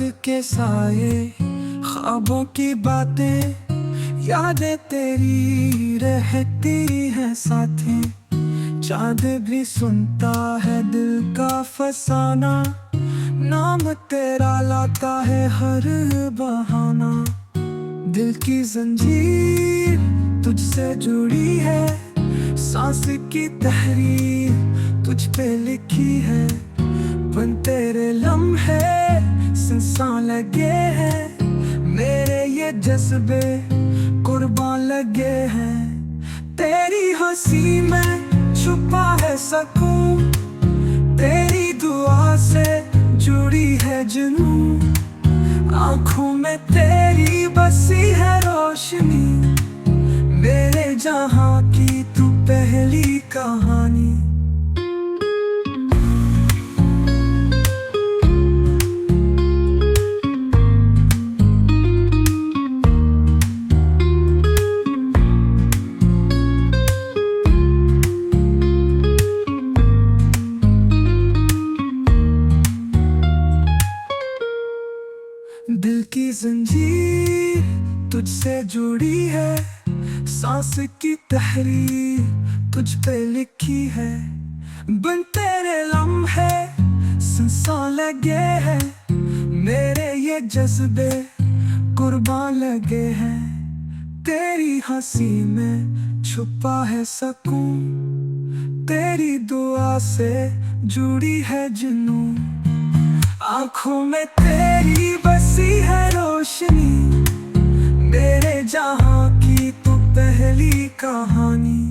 के साए, ख्वाबों की बातें, यादें तेरी रहती हैं साथी। चाँद भी सुनता है दिल का फसाना, नाम तेरा लाता है हर बहाना। दिल की जंजीर तुझसे जुड़ी है, सांस की तहरीर तुझ पे लिखी है। बन तेरे लम्हे सांस लगे हैं, मेरे ये जज्बे कुर्बान लगे हैं। तेरी हंसी में छुपा है सुकून, तेरी दुआ से जुड़ी है जुनून। आँखों में तेरी बसी है रोशनी, मेरे जहां की तू पहली कहानी। दिल की जंजीर तुझसे जुड़ी है, सांस की तहरीर तुझ पे लिखी है। बिन तेरे लम्हे सांस लगे हैं, मेरे ये जज्बे कुर्बान लगे हैं। तेरी हंसी में छुपा है सुकून, तेरी दुआ से जुड़ी है जुनून। आँखों में तेरी बसी है रोशनी, मेरे जहां की तू पहली कहानी।